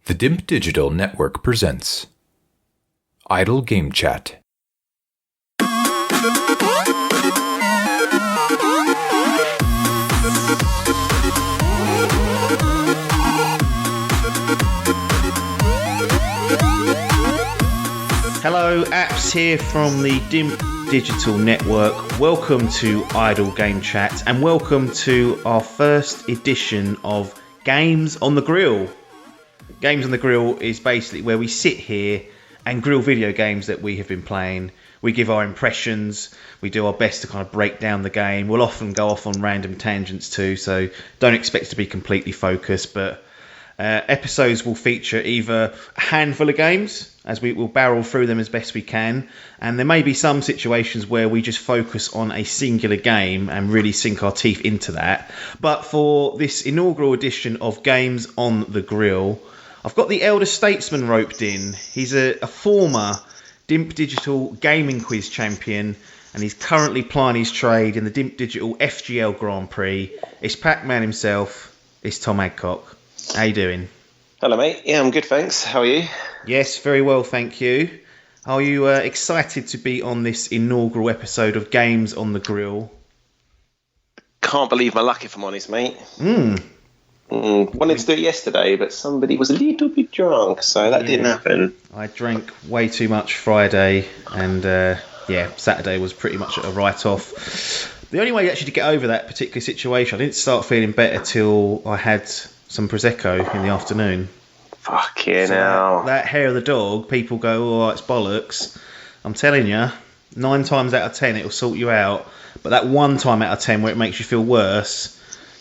The DIMP Digital Network presents Idle Game Chat. Hello, Apps here from the DIMP Digital Network. Welcome to Idle Game Chat and welcome to our first edition of Games on the Grill. Games on the Grill is basically where we sit here and grill video games that we have been playing. We give our impressions, we do our best to kind of break down the game. We'll often go off on random tangents too, so don't expect it to be completely focused, but episodes will feature either a handful of games, as we will barrel through them as best we can, and there may be some situations where we just focus on a singular game and really sink our teeth into that. But for this inaugural edition of Games on the Grill, I've got the elder statesman roped in. He's a former DIMP Digital Gaming Quiz champion, and he's currently plying his trade in the DIMP Digital FGL Grand Prix. It's Pacman himself. It's Tom Adcock. How you doing? Hello, mate. Yeah, I'm good, thanks. How are you? Yes, very well, thank you. Are you excited to be on this inaugural episode of Games on the Grill? Can't believe my luck, if I'm honest, mate. Wanted to do it yesterday, but somebody was a little bit drunk, so that didn't happen. I drank way too much Friday, and Saturday was pretty much a write-off. The only way actually to get over that particular situation, I didn't start feeling better till I had some Prosecco in the afternoon. Fucking hell. That hair of the dog, people go, oh, it's bollocks. I'm telling you, 9 times out of 10 it'll sort you out, but that 1 time out of 10 where it makes you feel worse,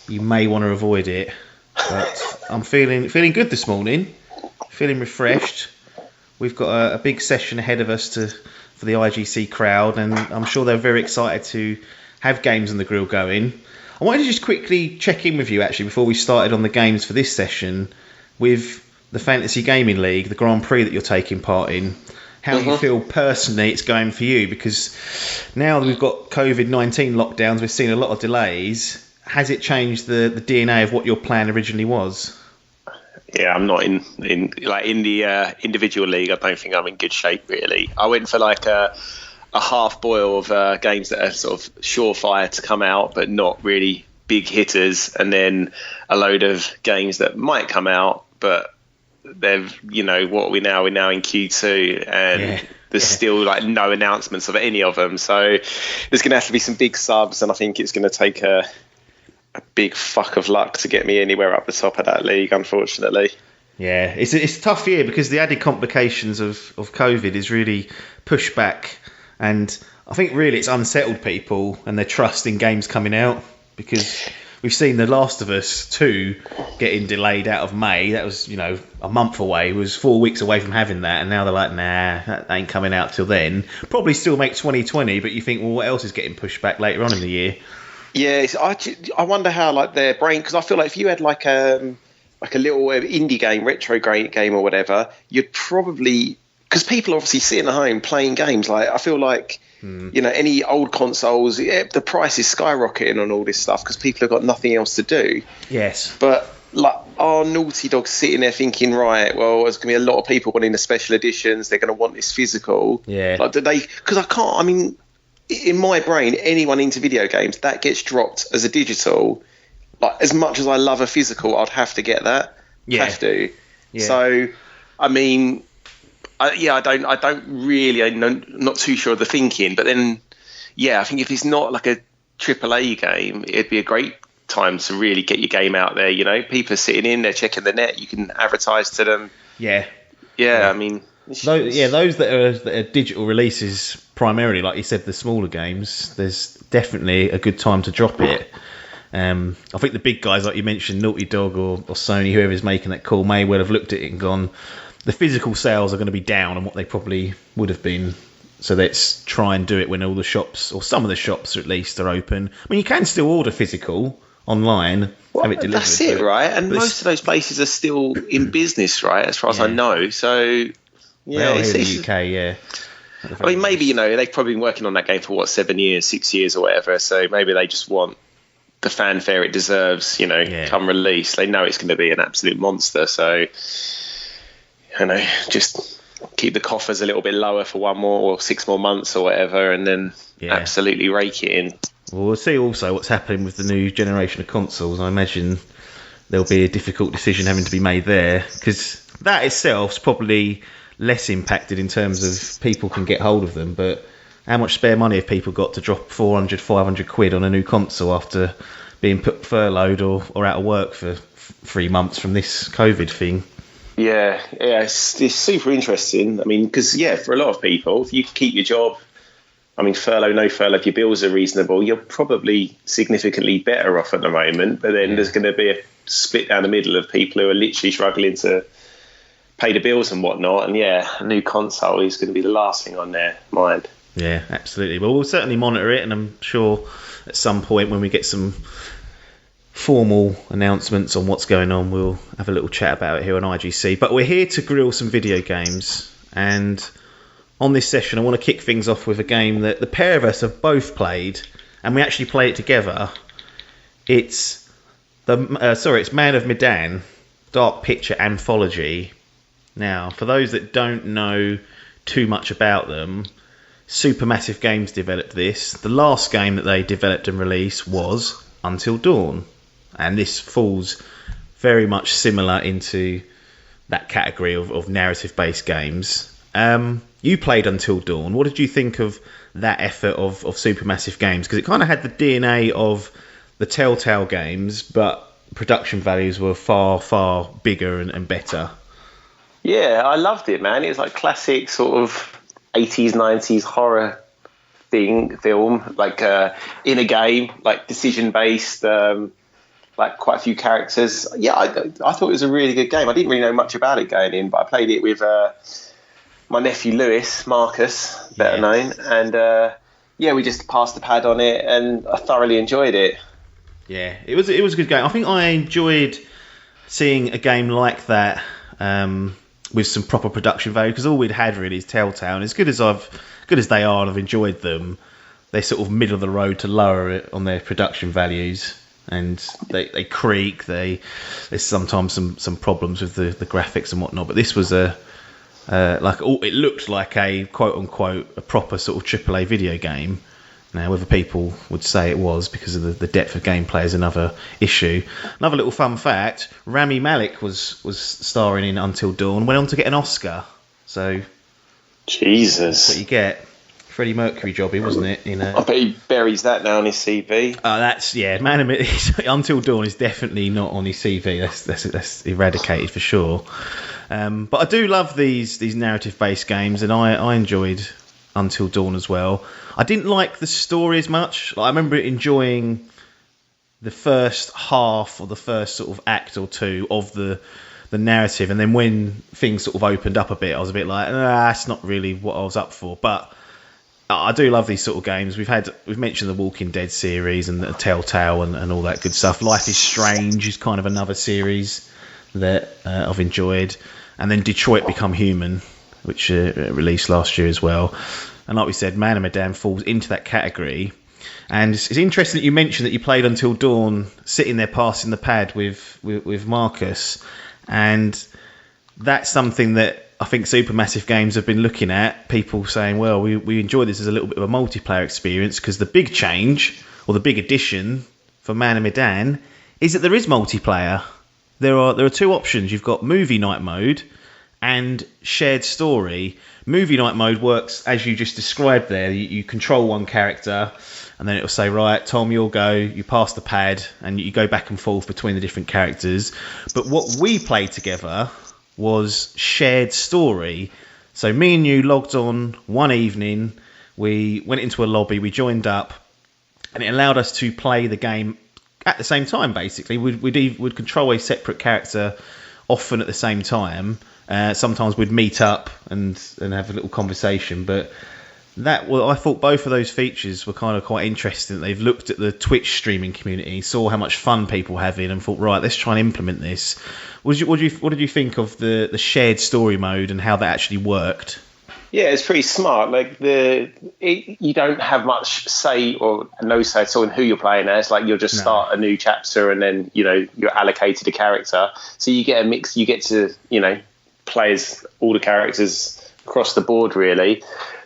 you may want to avoid it. But I'm feeling good this morning, feeling refreshed. We've got a big session ahead of us for the IGC crowd, and I'm sure they're very excited to have Games on the Grill going. I wanted to just quickly check in with you actually before we started on the games for this session with the Fantasy Gaming League, the Grand Prix that you're taking part in. How you feel personally it's going for you, because now that we've got COVID-19 lockdowns, we've seen a lot of delays. Has it changed the DNA of what your plan originally was? Yeah, I'm not in the individual league. I don't think I'm in good shape really. I went for like a half boil of games that are sort of surefire to come out, but not really big hitters, and then a load of games that might come out, but they've, what we're now in Q2, and there's still like no announcements of any of them. So there's going to have to be some big subs, and I think it's going to take a big fuck of luck to get me anywhere up the top of that league, unfortunately. Yeah, it's a tough year because the added complications of COVID is really pushed back, and I think really it's unsettled people and their trust in games coming out, because we've seen The Last of Us 2 getting delayed out of May. That was, a month away. It was 4 weeks away from having that, and now they're like, nah, that ain't coming out till then. Probably still make 2020, but you think, well, what else is getting pushed back later on in the year? Yeah, I wonder how like their brain, because I feel like if you had like a little indie game, retro game or whatever, you'd probably, because people are obviously sitting at home playing games. Like I feel like any old consoles, the price is skyrocketing on all this stuff because people have got nothing else to do. Yes, but like our Naughty Dog sitting there thinking, right, well, there's going to be a lot of people wanting the special editions. They're going to want this physical. Yeah, like do they? Because I can't. I mean, in my brain, anyone into video games, that gets dropped as a digital. Like, as much as I love a physical, I'd have to get that. Yeah. Have to. Yeah. So, I mean, I don't really, I'm not too sure of the thinking. But then, I think if it's not like a AAA game, it'd be a great time to really get your game out there. People are sitting in, they're checking the net. You can advertise to them. Yeah. I mean... Those that are digital releases primarily, like you said, the smaller games, there's definitely a good time to drop it. I think the big guys, like you mentioned, Naughty Dog or Sony, whoever's making that call, may well have looked at it and gone, the physical sales are going to be down on what they probably would have been. So let's try and do it when all the shops, or some of the shops at least, are open. I mean, you can still order physical online. Have it delivered, that's it, right? And most of those places are still in business, right? As far as I know. So... Yeah, here in the UK, yeah. I mean, maybe, they've probably been working on that game for, 7 years, 6 years or whatever, so maybe they just want the fanfare it deserves, come release. They know it's going to be an absolute monster, so just keep the coffers a little bit lower for 1 more or 6 more months or whatever, and then absolutely rake it in. Well, we'll see also what's happening with the new generation of consoles. I imagine there'll be a difficult decision having to be made there, because that itself's probably less impacted in terms of people can get hold of them, but how much spare money have people got to drop 400, 500 quid on a new console after being furloughed or out of work for 3 months from this COVID thing? Yeah, it's super interesting. I mean, because, for a lot of people, if you keep your job, I mean, furlough, no furlough, if your bills are reasonable, you're probably significantly better off at the moment. But then there's going to be a split down the middle of people who are literally struggling to pay the bills and whatnot. And a new console is going to be the last thing on their mind. Yeah, absolutely. Well, we'll certainly monitor it, and I'm sure at some point when we get some formal announcements on what's going on, we'll have a little chat about it here on IGC. But we're here to grill some video games, and on this session I want to kick things off with a game that the pair of us have both played, and we actually play it together. It's Man of Medan, Dark Picture Anthology. Now, for those that don't know too much about them, Supermassive Games developed this. The last game that they developed and released was Until Dawn, and this falls very much similar into that category of narrative-based games. You played Until Dawn. What did you think of that effort of Supermassive Games? Because it kind of had the DNA of the Telltale games, but production values were far, far bigger and better. Yeah, I loved it, man. It was like classic sort of 80s, 90s horror film, like in a game, like decision-based, like quite a few characters. Yeah, I thought it was a really good game. I didn't really know much about it going in, but I played it with my nephew Marcus, better known, and we just passed the pad on it, and I thoroughly enjoyed it. Yeah, it was a good game. I think I enjoyed seeing a game like that with some proper production value, because all we'd had really is Telltale, and as good as they are, and I've enjoyed them, they're sort of middle of the road to lower it on their production values, and they creak. There's sometimes some problems with the graphics and whatnot, but this was it looked like a quote unquote a proper sort of AAA video game. Now, whether people would say it was because of the depth of gameplay is another issue. Another little fun fact: Rami Malek was starring in Until Dawn, went on to get an Oscar. So, Jesus, that's what you get. Freddie Mercury jobby, wasn't it? I bet he buries that now on his CV. Man of Medan. Until Dawn is definitely not on his CV. That's eradicated for sure. But I do love these narrative-based games, and I enjoyed Until Dawn as well. I didn't like the story as much. I remember enjoying the first half or the first sort of act or two of the narrative, and then when things sort of opened up a bit, I was a bit like, that's not really what I was up for. But I do love these sort of games. We've mentioned the Walking Dead series and the Telltale and all that good stuff. Life is Strange is kind of another series that I've enjoyed, and then Detroit Become Human, which released last year as well. And like we said, Man of Medan falls into that category. And it's interesting that you mentioned that you played Until Dawn sitting there passing the pad with Marcus. And that's something that I think Supermassive Games have been looking at. People saying, well, we enjoy this as a little bit of a multiplayer experience, because the big change, or the big addition for Man of Medan, is that there is multiplayer. There are two options. You've got movie night mode and shared story. Movie night mode works as you just described there. You control one character, and then it'll say, right, Tom, you'll go. You pass the pad, and you go back and forth between the different characters. But what we played together was shared story. So me and you logged on one evening. We went into a lobby. We joined up, and it allowed us to play the game at the same time. Basically, we'd control a separate character, often at the same time. Sometimes we'd meet up and have a little conversation, but I thought both of those features were kind of quite interesting. They've looked at the Twitch streaming community, saw how much fun people have in, and thought, right, let's try and implement this. What did you think of the shared story mode and how that actually worked? Yeah, it's pretty smart. Like you don't have much say or no say at all in who you're playing as. Like you'll just start a new chapter, and then you're allocated a character. So you get a mix. You get to play as all the characters across the board, really.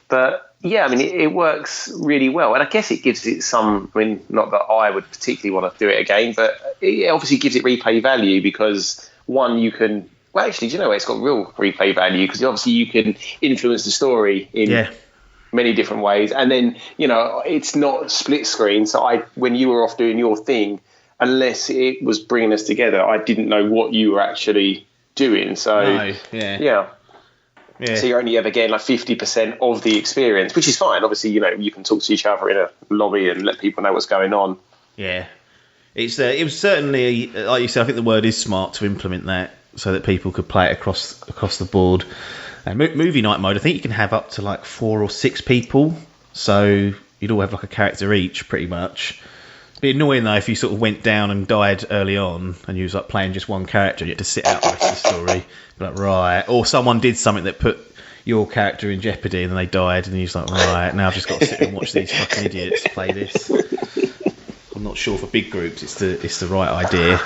But yeah, I mean, it works really well, and I guess it gives it some. I mean, not that I would particularly want to do it again, but it obviously gives it replay value because one, you can. Well, actually, do you know what? It's got real replay value because obviously you can influence the story in many different ways, and then it's not split screen. So when you were off doing your thing, unless it was bringing us together, I didn't know what you were actually doing. So yeah. So you're only ever getting like 50% of the experience, which is fine. Obviously, you can talk to each other in a lobby and let people know what's going on. Yeah, it was certainly, like you said, I think the word is smart to implement that so that people could play it across the board. And movie night mode, I think you can have up to like 4 or 6 people, so you'd all have like a character each, pretty much. It'd be annoying though if you sort of went down and died early on and you was like playing just one character and you had to sit out the rest of the story. Be like, right, or someone did something that put your character in jeopardy and then they died and you're just like, right, now I've just got to sit and watch these fucking idiots play this. I'm not sure for big groups it's the right idea.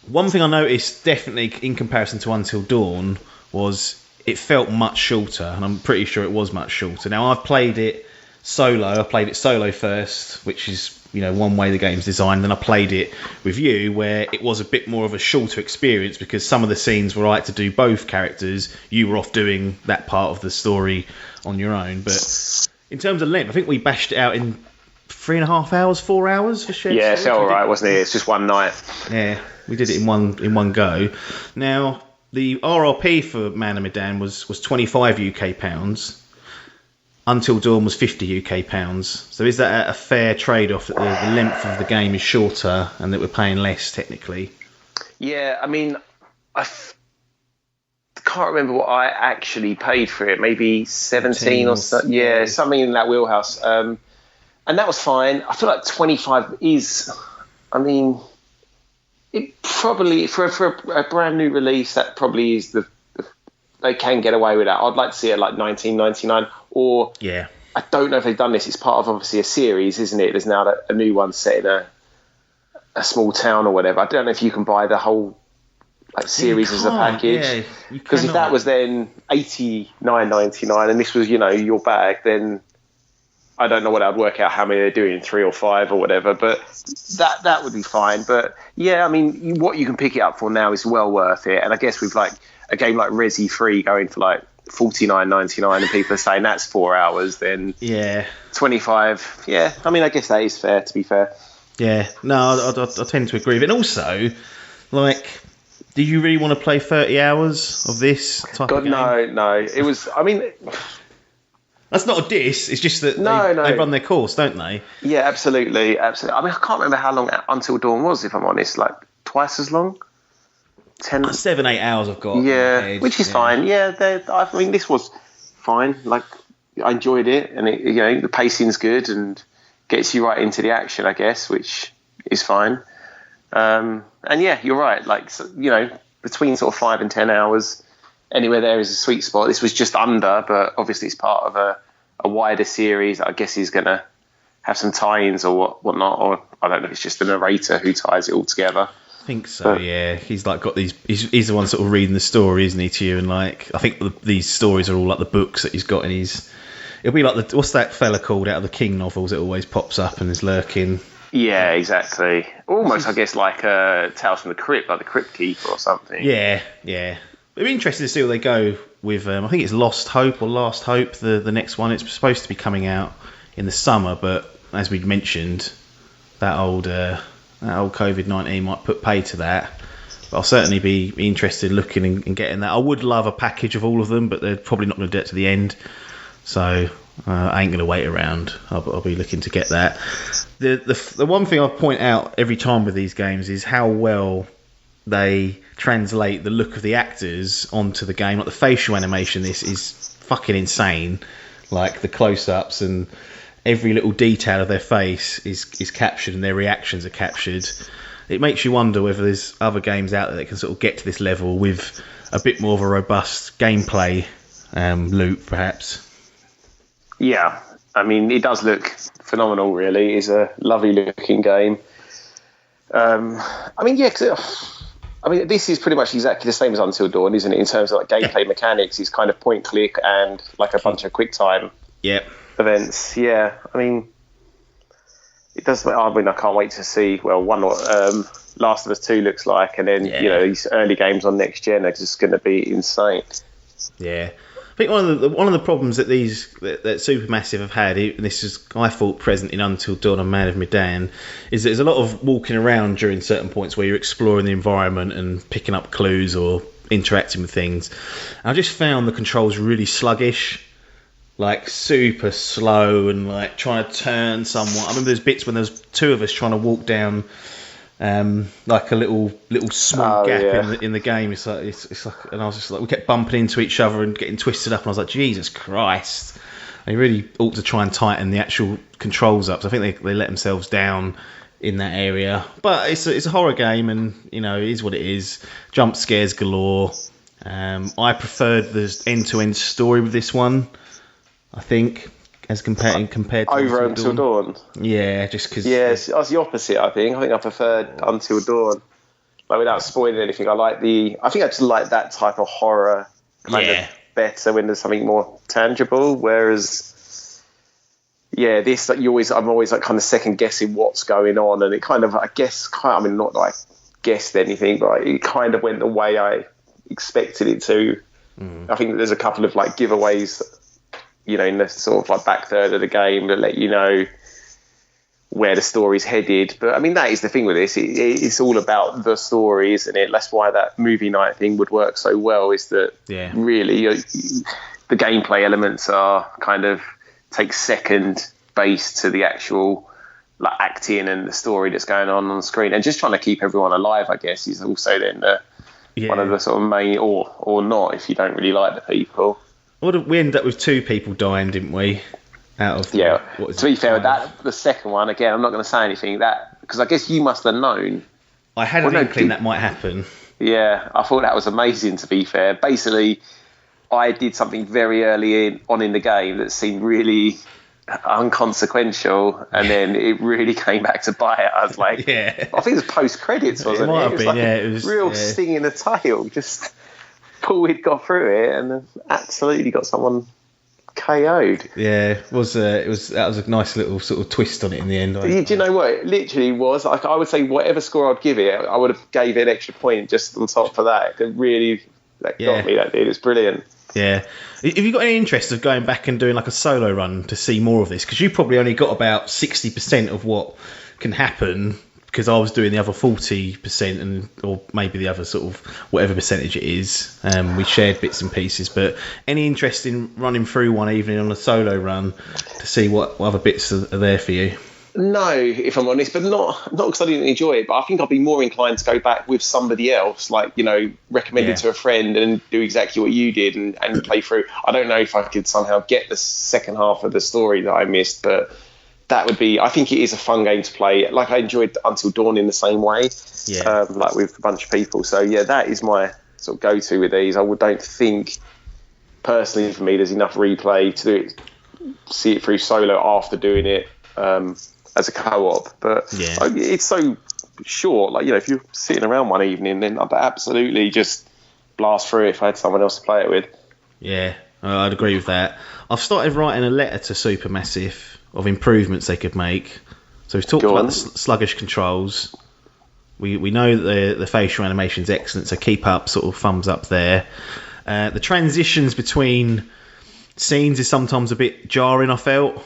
One thing I noticed definitely in comparison to Until Dawn was it felt much shorter, and I'm pretty sure it was much shorter. Now I've played it solo. I played it solo first, which is one way the game's designed. Then I played it with you, where it was a bit more of a shorter experience because some of the scenes were right to do both characters. You were off doing that part of the story on your own. But in terms of length, I think we bashed it out in 3.5 hours, 4 hours for shared. Yeah, it felt alright, wasn't it? It's just one night. Yeah, we did it in one go. Now the RRP for Man of Medan was 25 UK pounds. Until Dawn was 50 UK pounds. So is that a fair trade-off that the length of the game is shorter and that we're paying less technically? Yeah, I mean, I can't remember what I actually paid for it. Maybe 17 or so. Yeah, something in that wheelhouse. And that was fine. I feel like 25 is, I mean, it probably, for a brand new release, that probably is they can get away with that. I'd like to see it like 19.99 or I don't know if they've done this. It's part of obviously a series, isn't it? There's now a new one set in a small town or whatever. I don't know if you can buy the whole series as a package. Because if that was then 89.99 and this was your bag, then I don't know what I'd work out how many they're doing, 3 or 5 or whatever. But that would be fine. But yeah, I mean, what you can pick it up for now is well worth it. And I guess with like a game like Resi 3 going for like 49.99 and people are saying that's 4 hours, then 25. Yeah, I mean, I guess that is fair, to be fair. Yeah, no, I tend to agree. But also, like, did you really want to play 30 hours of this type of game? No. It was, I mean, that's not a diss. It's just that they run their course, don't they? Yeah, absolutely. I mean, I can't remember how long Until Dawn was, if I'm honest. Like twice as long. 7-8 hours I've got. Yeah, which is fine. Yeah, I mean, this was fine. Like, I enjoyed it, and it, the pacing's good and gets you right into the action, I guess, which is fine. And yeah, you're right. Like, between sort of 5 and 10 hours, anywhere there is a sweet spot. This was just under, but obviously it's part of a wider series. I guess he's gonna have some tie-ins or whatnot, or I don't know if it's just the narrator who ties it all together. I think so, yeah. He's like got these. He's the one sort of reading the story, isn't he, to you? And like, I think these stories are all like the books that he's got in his. It'll be like what's that fella called out of the King novels? It always pops up and is lurking. Yeah, exactly. Almost, I guess, like Tales from the Crypt, like the Crypt Keeper or something. Yeah. It'd be interesting to see where they go with. I think it's Lost Hope or Last Hope. The next one. It's supposed to be coming out in the summer, but as we mentioned, that old COVID-19 might put pay to that. But I'll certainly be interested in looking and getting that. I would love a package of all of them, but they're probably not going to do it to the end. So I ain't going to wait around. I'll be looking to get that. The one thing I point out every time with these games is how well they translate the look of the actors onto the game. Like the facial animation, this is fucking insane. Like the close-ups and every little detail of their face is captured and their reactions are captured. It makes you wonder whether there's other games out there that can sort of get to this level with a bit more of a robust gameplay loop, perhaps. Yeah, I mean, it does look phenomenal, really. It's a lovely looking game. I mean, yeah, 'cause I mean, this is pretty much exactly the same as Until Dawn, isn't it? In terms of like gameplay mechanics, it's kind of point click and like a bunch of quick time events. Yeah, I mean, it does. I mean, I can't wait to see. Well, Last of Us 2 looks like, and then these early games on next gen are just going to be insane. Yeah. I think one of the problems that that Supermassive have had, and this is I thought present in Until Dawn and Man of Medan, is that there's a lot of walking around during certain points where you're exploring the environment and picking up clues or interacting with things. And I just found the controls really sluggish, like super slow, and like trying to turn somewhat. I remember there's bits when there's two of us trying to walk down like a little small gap in the game. It's like, and I was just like, we kept bumping into each other and getting twisted up, and I was like, Jesus Christ, they really ought to try and tighten the actual controls up. So I think they let themselves down in that area. But it's a horror game, and it is what it is. Jump scares galore. I preferred the end-to-end story with this one, I think, as compared to over Until Dawn. Yeah, just because. Yeah, I was the opposite. I think I preferred Until Dawn. Like, without spoiling anything, I think I just like that type of horror kind of better when there's something more tangible. Whereas, this I'm always like kind of second guessing what's going on, and it kind of not that I guessed anything, but it kind of went the way I expected it to. I think that there's a couple of like giveaways, in the sort of like back third of the game that let you know where the story's headed. But I mean, that is the thing with this. It's all about the story, isn't it? That's why that movie night thing would work so well, is that really the gameplay elements are kind of take second base to the actual like acting and the story that's going on screen. And just trying to keep everyone alive, I guess, is also then one of the sort of main, or not, if you don't really like the people. We ended up with 2 people dying, didn't we? Out of to be fair, the second one, again, I'm not going to say anything, because I guess you must have known. I had an inkling that might happen. Yeah, I thought that was amazing, to be fair. Basically, I did something very early on in the game that seemed really unconsequential, and then it really came back to bite it. I was like, I think it was post-credits, wasn't it? It was like it was real sting in the tail, just... We'd got through it and absolutely got someone KO'd. Yeah, that was a nice little sort of twist on it in the end. Do you know what? It literally was. Like, I would say whatever score I'd give it, I would have gave it an extra point just on top for that. It really got me, that did. It's brilliant. Yeah. Have you got any interest of going back and doing like a solo run to see more of this? Because you probably only got about 60% of what can happen, because I was doing the other 40% or maybe the other sort of whatever percentage it is. We shared bits and pieces, but any interest in running through one evening on a solo run to see what other bits are there for you? No, if I'm honest, but not because I didn't enjoy it, but I think I'd be more inclined to go back with somebody else, like, recommend it to a friend and do exactly what you did and play through. I don't know if I could somehow get the second half of the story that I missed, but that would be, I think it is a fun game to play. Like, I enjoyed Until Dawn in the same way, like with a bunch of people. So, that is my sort of go-to with these. I don't think, personally for me, there's enough replay to do it, see it through solo after doing it as a co-op. But it's so short. Like, if you're sitting around one evening, then I'd absolutely just blast through it if I had someone else to play it with. Yeah, I'd agree with that. I've started writing a letter to Supermassive of improvements they could make. So we've talked about the sluggish controls. We know that the facial animation is excellent, so keep up, sort of thumbs up there. The transitions between scenes is sometimes a bit jarring, I felt.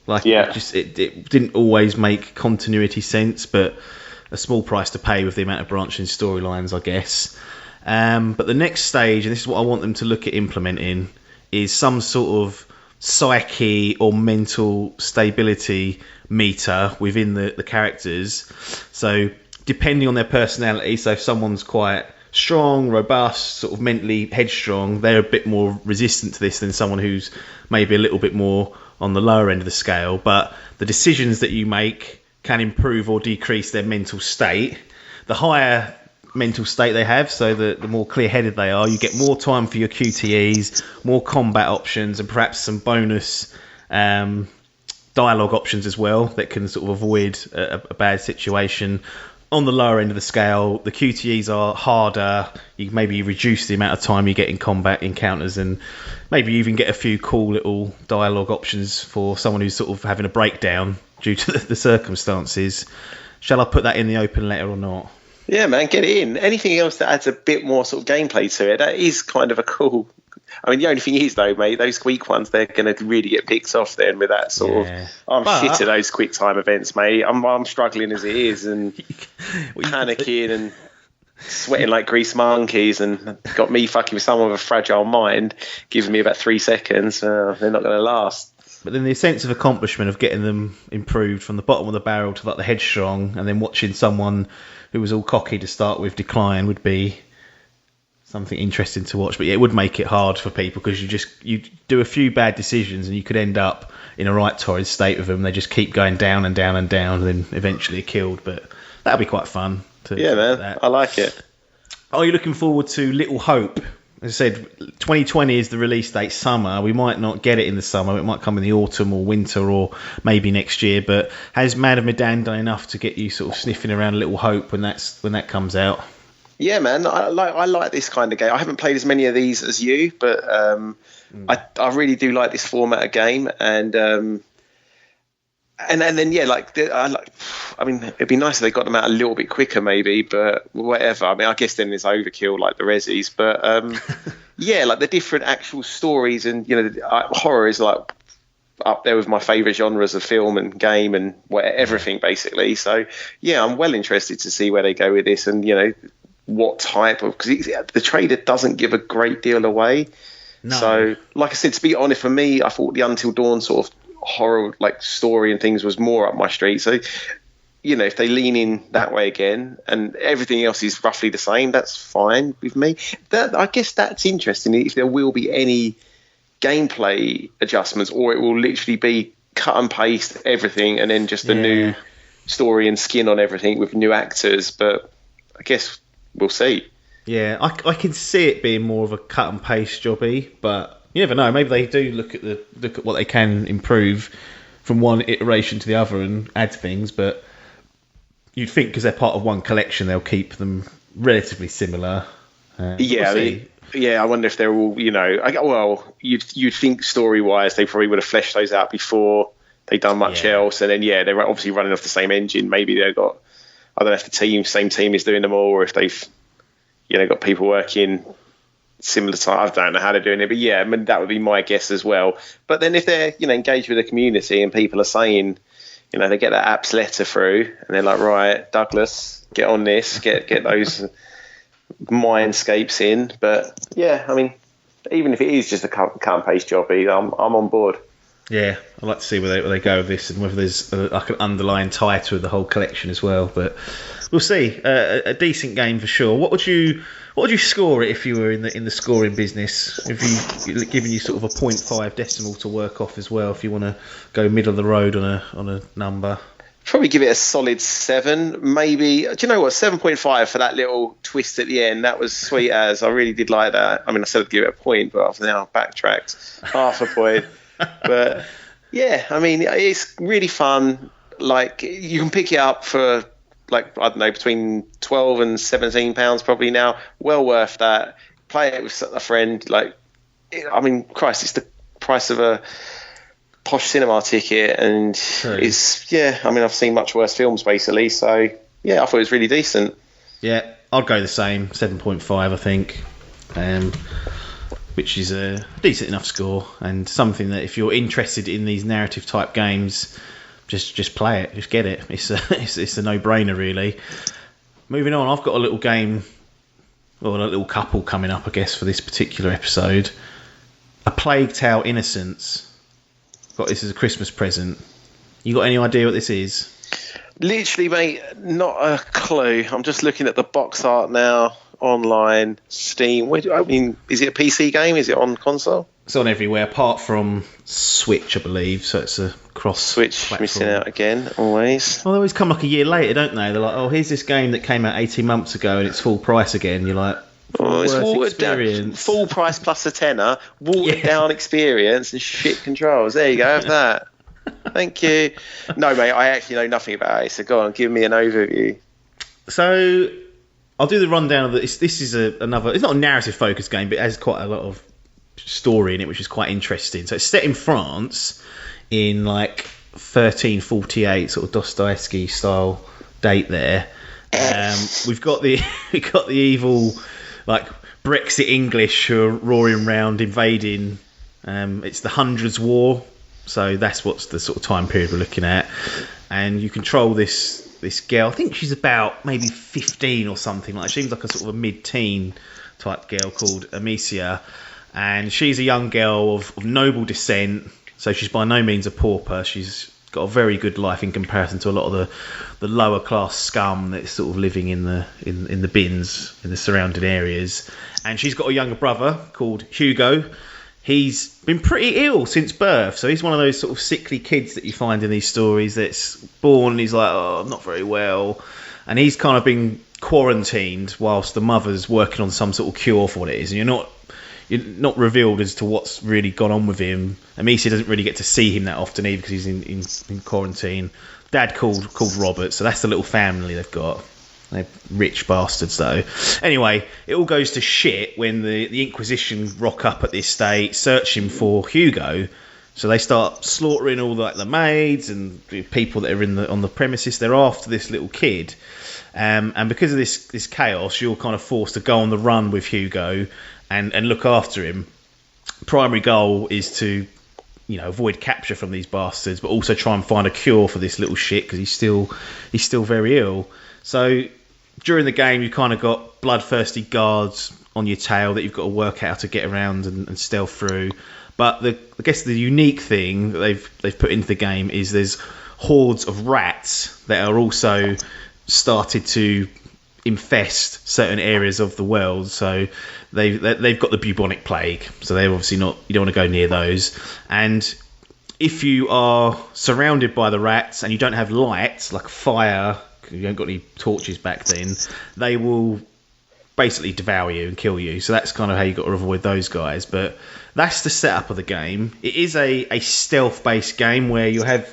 Like, it didn't always make continuity sense, but a small price to pay with the amount of branching storylines, I guess. But the next stage, and this is what I want them to look at implementing, is some sort of psyche or mental stability meter within the characters. So depending on their personality, so if someone's quite strong, robust, sort of mentally headstrong, they're a bit more resistant to this than someone who's maybe a little bit more on the lower end of the scale. But the decisions that you make can improve or decrease their mental state. The higher mental state they have, so the more clear-headed they are, you get more time for your QTEs, more combat options, and perhaps some bonus dialogue options as well that can sort of avoid a bad situation. on the lower end of the scale. The QTEs are harder. You maybe reduce the amount of time you get in combat encounters, and maybe even get a few cool little dialogue options for someone who's sort of having a breakdown due to the circumstances. Shall I put that in the open letter or not? Yeah, man, get it in. Anything else that adds a bit more sort of gameplay to it, that is kind of a cool... I mean, the only thing is, though, mate, those quick ones, they're going to really get picked off then with that sort of... I'm shit at those quick time events, mate. I'm struggling as it is and panicking and sweating like grease monkeys, and got me fucking with someone with a fragile mind, giving me about 3 seconds. They're not going to last. But then the sense of accomplishment of getting them improved from the bottom of the barrel to like the headstrong, and then watching someone who was all cocky to start with decline would be something interesting to watch. But yeah, it would make it hard for people because you do a few bad decisions and you could end up in a right torrid state with them. They just keep going down and down and down, and then eventually are killed. But that'd be quite fun. Yeah, man, I like it. Are you looking forward to Little Hope? As I said, 2020 is the release date, summer. We might not get it in the summer. It might come in the autumn or winter or maybe next year. But has Man of Medan done enough to get you sort of sniffing around Little Hope when that comes out? Yeah, man, I like this kind of game. I haven't played as many of these as you, but I really do like this format of game. And then yeah, I mean, it'd be nice if they got them out a little bit quicker, maybe, but whatever. I mean, I guess then it's overkill like the Resis, but yeah, like the different actual stories, and horror is like up there with my favourite genres of film and game and everything basically. So yeah, I'm well interested to see where they go with this, and what type of, because the trailer doesn't give a great deal away. No. So like I said, to be honest, for me, I thought the Until Dawn sort of horror like story and things was more up my street. So if they lean in that way again and everything else is roughly the same, that's fine with me. I guess that's interesting, if there will be any gameplay adjustments, or it will literally be cut and paste everything and then just a new story and skin on everything with new actors. But I guess we'll see. Yeah, I can see it being more of a cut and paste jobby, but you never know. Maybe they do look at what they can improve from one iteration to the other and add things. But you'd think because they're part of one collection, they'll keep them relatively similar. I wonder if they're all. You'd think story wise they probably would have fleshed those out before they'd done much else, and then they're obviously running off the same engine. Maybe they've got. I don't know if the same team is doing them all, or if they've got people working similar time. I don't know how they're doing it, but yeah, I mean, that would be my guess as well. But then if they're engaged with the community and people are saying, they get that app's letter through and they're like, right, Douglas, get on this, get those mindscapes in. But yeah, I mean, even if it is just a cut and paste job, I'm on board. Yeah, I'd like to see where they go with this, and whether there's like an underlying tie to the whole collection as well. But we'll see. A decent game for sure. What would you score it if you were in the scoring business? If you given you sort of a 0.5 decimal to work off as well, if you want to go middle of the road on a number? Probably give it a solid 7, maybe. Do you know what? 7.5 for that little twist at the end. That was sweet as. I really did like that. I mean, I said I'd give it a point, but I've now backtracked half a point. But yeah, I mean, it's really fun. Like, you can pick it up for, like, I don't know, between £12 and £17 probably now. Well worth that. Play it with a friend. Like, I mean, Christ, it's the price of a posh cinema ticket, and it's I mean, I've seen much worse films basically. So yeah, I thought it was really decent. Yeah, I'd go the same, 7.5, I think. Which is a decent enough score, and something that if you're interested in these narrative type games, just play it, just get it. It's a no-brainer really. Moving on, I've got a little game, or a little couple coming up, I guess, for this particular episode. A Plague Tale: Innocence. Got this as a Christmas present. You got any idea what this is? Literally, mate, not a clue. I'm just looking at the box art now. Online, Steam. I mean, is it a PC game? Is it on console? It's on everywhere apart from Switch, I believe. So it's a cross Switch platform. Missing out again, always. Well, they always come like a year later, don't they? They're like, oh, here's this game that came out 18 months ago and it's full price again. You're like, it's watered down, full price plus a tenner, watered down experience and shit controls. There you go, have that. Thank you. No, mate, I actually know nothing about it. So go on, give me an overview. So I'll do the rundown of this. This is another. It's not a narrative focused game, but it has quite a lot of story in it, which is quite interesting. So it's set in France in like 1348, sort of Dostoevsky style date there. We've got the evil like Brexit English who are roaring around invading. It's the Hundreds War, so that's what's the sort of time period we're looking at. And you control this girl. I think she's about maybe 15 or something. Like she seems like a sort of a mid-teen type girl called Amicia, and she's a young girl of noble descent. So she's by no means a pauper. She's got a very good life in comparison to a lot of the lower class scum that's sort of living in the bins in the surrounding areas. And she's got a younger brother called Hugo. He's been pretty ill since birth, so he's one of those sort of sickly kids that you find in these stories that's born and he's like, oh, I'm not very well. And he's kind of been quarantined whilst the mother's working on some sort of cure for what it is. And you're not revealed as to what's really gone on with him. Amicia doesn't really get to see him that often either because he's in quarantine. Dad called Robert, so that's the little family they've got. They're rich bastards, though. Anyway, it all goes to shit when the Inquisition rock up at the estate searching for Hugo. So they start slaughtering all the maids and the people that are on the premises. They're after this little kid. And because of this chaos, you're kind of forced to go on the run with Hugo and look after him. Primary goal is to avoid capture from these bastards, but also try and find a cure for this little shit because he's still very ill. So during the game, you've kind of got bloodthirsty guards on your tail that you've got to work out how to get around and stealth through. But I guess the unique thing that they've put into the game is there's hordes of rats that are also started to infest certain areas of the world. So they've got the bubonic plague. So they're obviously not. You don't want to go near those. And if you are surrounded by the rats and you don't have light like fire, you haven't got any torches back then, they will basically devour you and kill you. So that's kind of how you've got to avoid those guys. But that's the setup of the game. It is a stealth-based game where you have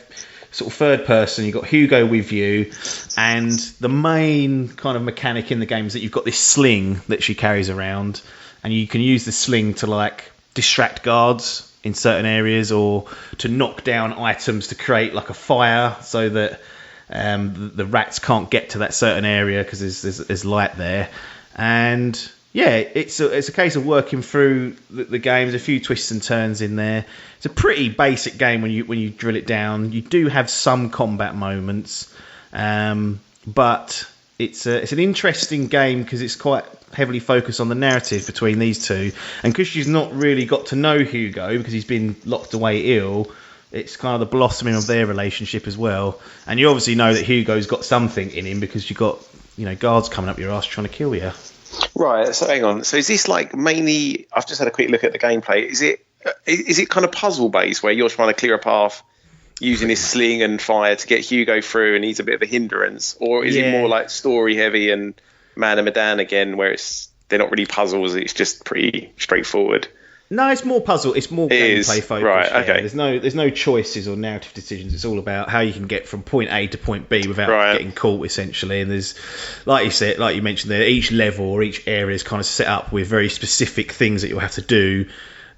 sort of third person, you've got Hugo with you, and the main kind of mechanic in the game is that you've got this sling that she carries around, and you can use the sling to like distract guards in certain areas or to knock down items to create like a fire so that the rats can't get to that certain area because there's light there. And yeah, it's a case of working through the game. There's a few twists and turns in there. It's a pretty basic game when you drill it down. You do have some combat moments, but it's an interesting game because it's quite heavily focused on the narrative between these two. And because she's not really got to know Hugo because he's been locked away ill, it's kind of the blossoming of their relationship as well. And you obviously know that Hugo's got something in him because you've got guards coming up your ass trying to kill you. Right, so hang on. So is this like mainly... I've just had a quick look at the gameplay. Is it kind of puzzle-based where you're trying to clear a path using this sling and fire to get Hugo through and he's a bit of a hindrance? Or is it more like story-heavy and Man of Medan again where they're not really puzzles, it's just pretty straightforward? No, it's more puzzle. It's more gameplay focused. Right, okay. There's no choices or narrative decisions. It's all about how you can get from point A to point B without getting caught, essentially. And there's, like you mentioned there, each level or each area is kind of set up with very specific things that you'll have to do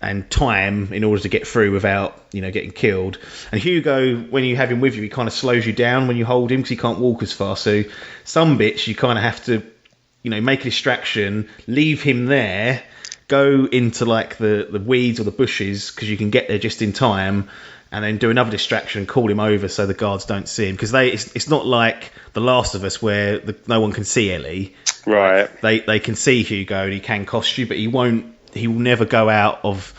and time in order to get through without getting killed. And Hugo, when you have him with you, he kind of slows you down when you hold him because he can't walk as fast. So some bits you kind of have to make a distraction, leave him there, go into like the weeds or the bushes because you can get there just in time, and then do another distraction and call him over so the guards don't see him, because it's not like The Last of Us where no one can see Ellie. Right. They can see Hugo and he can cost you, but he will never go out of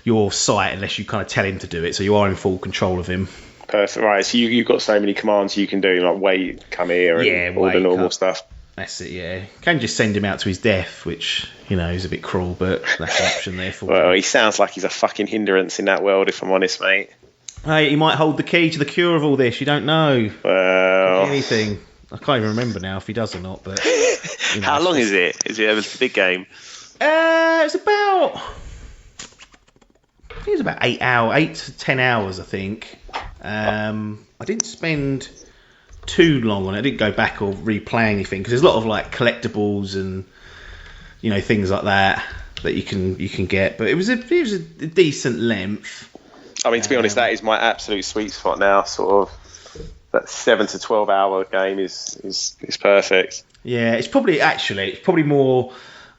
your sight unless you kind of tell him to do it, so you are in full control of him. Perfect. Right, so you've got so many commands you can do, like wait, come here, and all the normal stuff. That's it, yeah. Can just send him out to his death, which, is a bit cruel, but that's an option there for him. Well, he sounds like he's a fucking hindrance in that world, if I'm honest, mate. Hey, he might hold the key to the cure of all this, you don't know. Well... anything. I can't even remember now if he does or not, but... How long is it? Is it a big game? It's about... I think it's about 8 to 10 hours, I think. I didn't spend too long on it. I didn't go back or replay anything because there's a lot of like collectibles and things like that you can get. But it was a decent length. I mean, to be honest, that is my absolute sweet spot now. Sort of that 7 to 12 hour game is perfect. Yeah, it's probably more.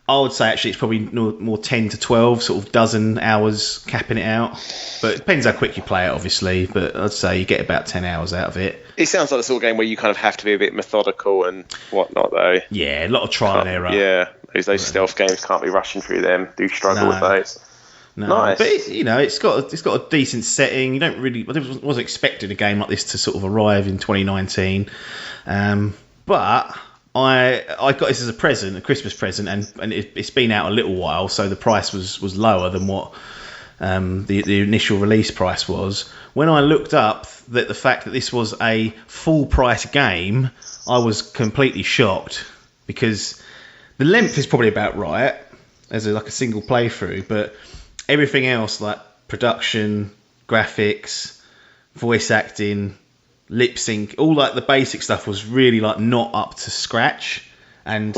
I would say actually it's probably more 10 to 12, sort of dozen hours capping it out. But it depends how quick you play it, obviously. But I'd say you get about 10 hours out of it. It sounds like the sort of game where you kind of have to be a bit methodical and whatnot, though. Yeah, a lot of trial and error. Yeah, those stealth games, can't be rushing through them. Do struggle with those. No, nice. But it's got a decent setting. I wasn't expecting a game like this to sort of arrive in 2019, but I got this as a present, a Christmas present, and it's been out a little while, so the price was lower than what the initial release price was. When I looked up the fact that this was a full price game, I was completely shocked because the length is probably about right as a single playthrough, but everything else like production, graphics, voice acting, lip sync, all like the basic stuff was really like not up to scratch. And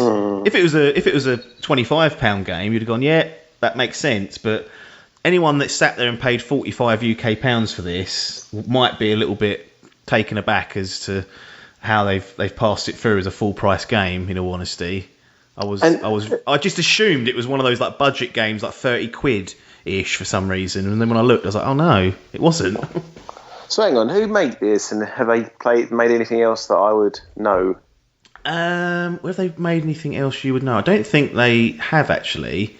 if it was a £25 game, you'd have gone, yeah, that makes sense. But anyone that sat there and paid £45 UK for this might be a little bit taken aback as to how they've passed it through as a full price game. In all honesty, I just assumed it was one of those like budget games, like 30 quid ish for some reason, and then when I looked I was like, oh no, it wasn't. So hang on, who made this, and have they made anything else that I would know? Have they made anything else you would know? I don't think they have actually.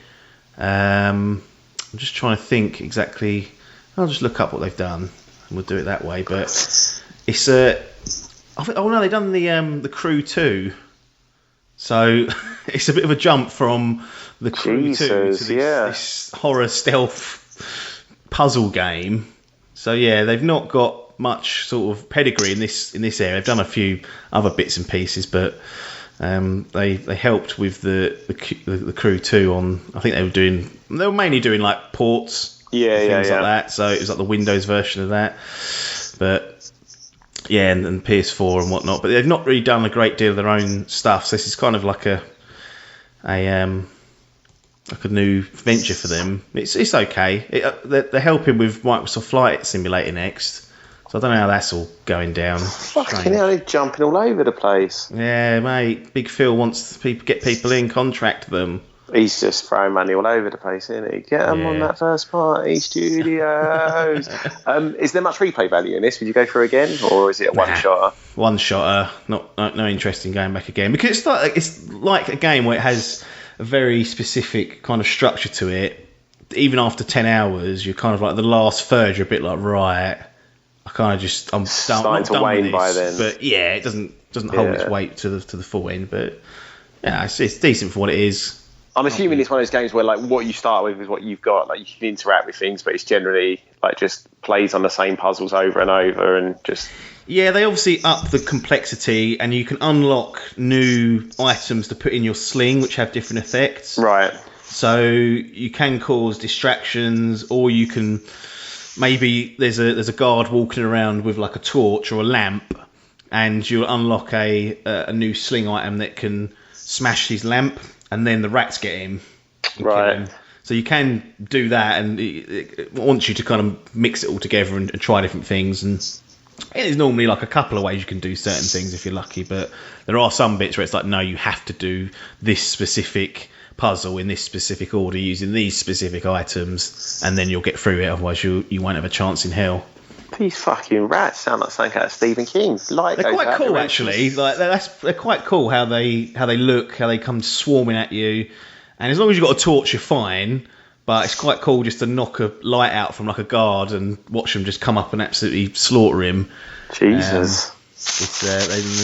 I'm just trying to think exactly. I'll just look up what they've done and we'll do it that way. But it's they've done the Crew 2, so it's a bit of a jump from the Crew 2 to this horror stealth puzzle game. So yeah, they've not got much sort of pedigree in this area. They've done a few other bits and pieces, but they helped with the Crew 2 on. I think they were mainly doing like ports, things like that. So it was like the Windows version of that, but yeah, and PS4 and whatnot. But they've not really done a great deal of their own stuff. So this is kind of like a new venture for them. It's okay. They're helping with Microsoft Flight Simulator next, so I don't know how that's all going down. Fucking hell, they're jumping all over the place. Yeah, mate. Big Phil wants to get people in, contract them. He's just throwing money all over the place, isn't he? Get them on that first party studios. Is there much replay value in this? Would you go through again, or is it a one-shotter? One-shotter. No interest in going back again, because it's like a game where it has a very specific kind of structure to it. Even after 10 hours, you're kind of like the last third, you're a bit like, right, I'm starting to wane by then. But yeah, it doesn't hold its weight to the full end. But yeah, it's decent for what it is. I'm assuming it's one of those games where like what you start with is what you've got. Like you can interact with things, but it's generally like just plays on the same puzzles over and over and just. Yeah, they obviously up the complexity, and you can unlock new items to put in your sling, which have different effects. Right. So you can cause distractions, or you can maybe there's a guard walking around with like a torch or a lamp, and you'll unlock a new sling item that can smash his lamp, and then the rats get him. Right. Him. So you can do that, and it wants you to kind of mix it all together and try different things. And there's normally like a couple of ways you can do certain things if you're lucky, but there are some bits where it's like, no, you have to do this specific puzzle in this specific order using these specific items, and then you'll get through it. Otherwise, you won't have a chance in hell. These fucking rats sound like something out of Stephen King. They're quite cool, actually. Like they're quite cool how they look, how they come swarming at you, and as long as you've got a torch, you're fine. But it's quite cool just to knock a light out from like a guard and watch them just come up and absolutely slaughter him. Jesus.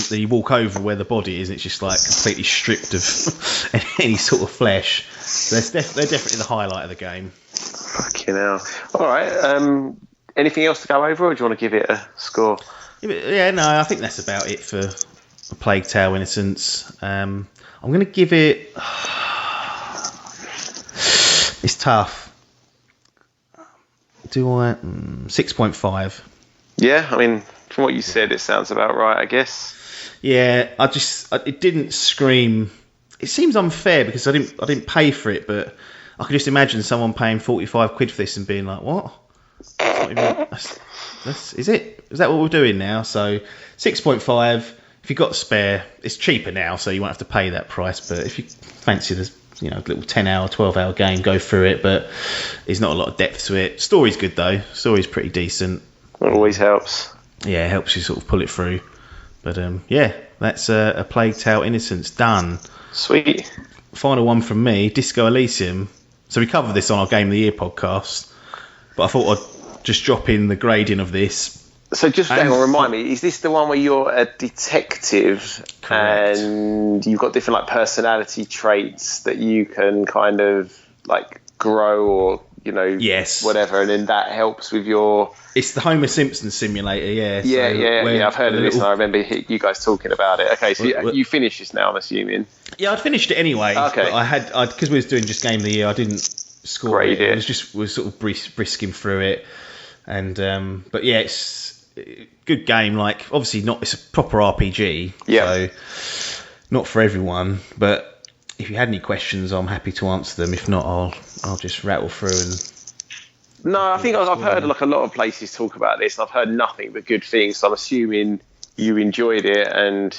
They walk over where the body is, and it's just like completely stripped of any sort of flesh. So they're definitely the highlight of the game. Fucking hell. All right. Anything else to go over, or do you want to give it a score? Yeah, no, I think that's about it for A Plague Tale: Innocence. I'm going to give it. It's tough. Do I 6.5? Yeah, I mean, from what you said, it sounds about right, I guess. Yeah, it didn't scream. It seems unfair because I didn't pay for it, but I could just imagine someone paying 45 quid for this and being like, what? Is that what we're doing now? So 6.5. If you've got spare, it's cheaper now, so you won't have to pay that price. But if you fancy this, little 10-hour, 12-hour game, go through it. But there's not a lot of depth to it. Story's good though. Story's pretty decent. It always helps. Yeah, it helps you sort of pull it through. But that's a Plague Tale Innocence done. Sweet. Final one from me, Disco Elysium. So we covered this on our Game of the Year podcast, but I thought I'd just drop in the grading of this. So just remind me, is this the one where you're a detective? Correct. And you've got different personality traits that you can kind of grow or yes, whatever, and then that helps with your... It's the Homer Simpson simulator, yeah. Yeah, I've heard of this and I remember you guys talking about it. Okay, so you finished this now, I'm assuming. Yeah, I'd finished it anyway. Okay. But because we was doing just Game of the Year, I didn't score Grade it. It was sort of brisking through it. And but yeah, it's a good game. Obviously it's a proper RPG. Yeah. So not for everyone, but if you had any questions, I'm happy to answer them. If not, I'll just rattle through and... No, I think I've heard a lot of places talk about this, and I've heard nothing but good things. So I'm assuming you enjoyed it, and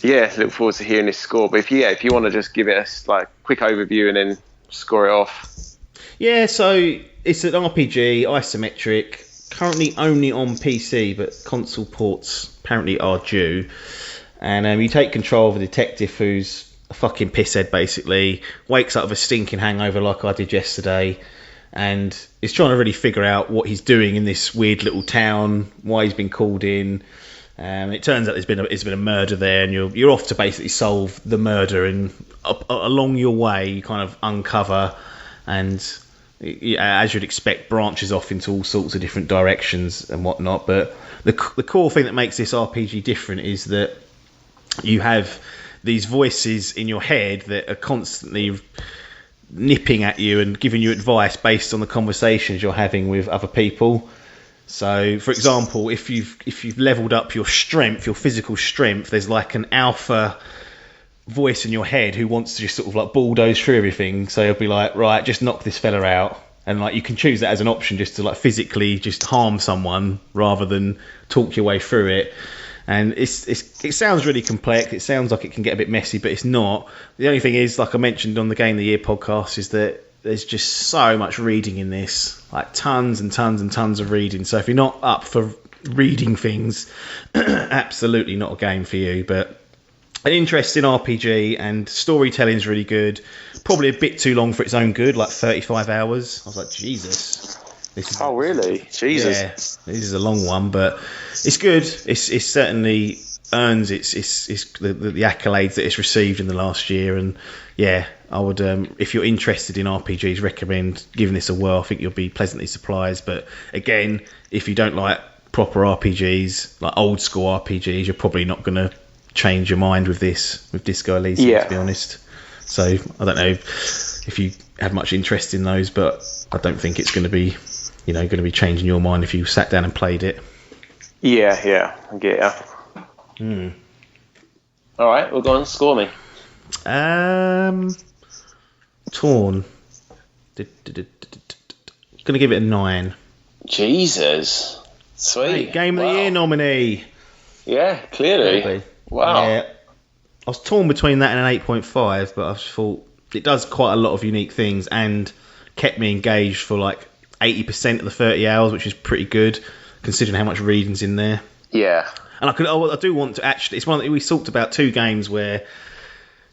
look forward to hearing this score. But if you want to just give it a quick overview and then score it off. Yeah, so it's an RPG, isometric, currently only on PC, but console ports apparently are due. And you take control of a detective who's a fucking pisshead, basically, wakes up with a stinking hangover like I did yesterday, and is trying to really figure out what he's doing in this weird little town, why he's been called in. It turns out there's been a murder there, and you're off to basically solve the murder. And along your way, you kind of uncover, and as you'd expect, branches off into all sorts of different directions and whatnot. But the core thing that makes this RPG different is that you have these voices in your head that are constantly nipping at you and giving you advice based on the conversations you're having with other people. So, for example, if you've leveled up your strength, your physical strength, there's an alpha voice in your head who wants to just sort of bulldoze through everything. So he'll be like, right, just knock this fella out. And you can choose that as an option, just to physically just harm someone rather than talk your way through it. And it sounds really complex. It sounds like it can get a bit messy, but it's not. The only thing is, like I mentioned on the Game of the Year podcast, is that there's just so much reading in this, tons and tons and tons of reading. So if you're not up for reading things, absolutely not a game for you. But an interesting RPG, and storytelling's really good. Probably a bit too long for its own good, 35 hours. I was like, Jesus. Oh, really? Jesus. Yeah, this is a long one, but it's good. It's certainly earns the accolades that it's received in the last year. And yeah, I would, if you're interested in RPGs, recommend giving this a whirl. I think you'll be pleasantly surprised. But again, if you don't like proper RPGs, old school RPGs, you're probably not going to change your mind with Disco Elysium, to be honest. So I don't know if you have much interest in those, but I don't think it's going to be changing your mind if you sat down and played it. Yeah, I get ya. All right, well, go on, score me. Torn. Gonna give it a 9. Jesus. Sweet. Hey, Game of the Year nominee. Yeah, clearly. Wow. Yeah. I was torn between that and an 8.5, but I just thought it does quite a lot of unique things and kept me engaged for 80% of the 30 hours, which is pretty good considering how much reading's in there. Yeah. And I do want to actually, it's one that we talked about, 2 games where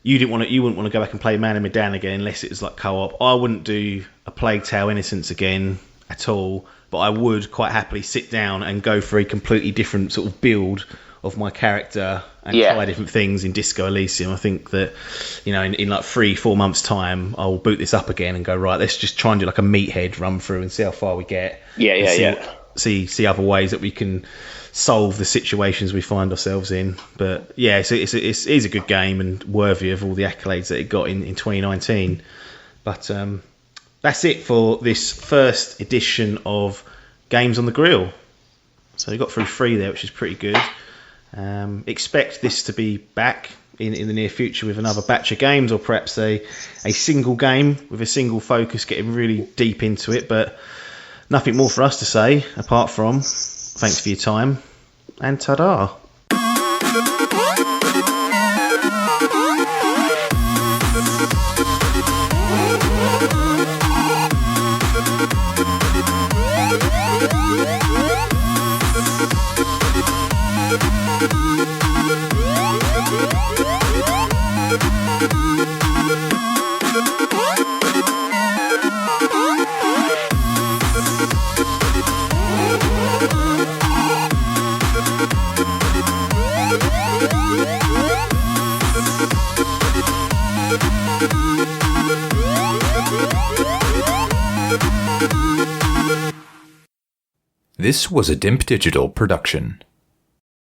you wouldn't want to go back and play Man of Medan again unless it was co-op. I wouldn't do a Plague Tale Innocence again at all, but I would quite happily sit down and go for a completely different sort of build of my character and try different things in Disco Elysium. I think that, in 3-4 months' time, I'll boot this up again and go, right, let's just try and do a meathead run through and see how far we get. See other ways that we can solve the situations we find ourselves in. But yeah, it is a good game and worthy of all the accolades that it got in 2019. But that's it for this first edition of Games on the Grill. So we got through 3 there, which is pretty good. Expect this to be back in the near future with another batch of games, or perhaps a single game with a single focus, getting really deep into it. But nothing more for us to say apart from thanks for your time and ta-da. This was a DIMP Digital production.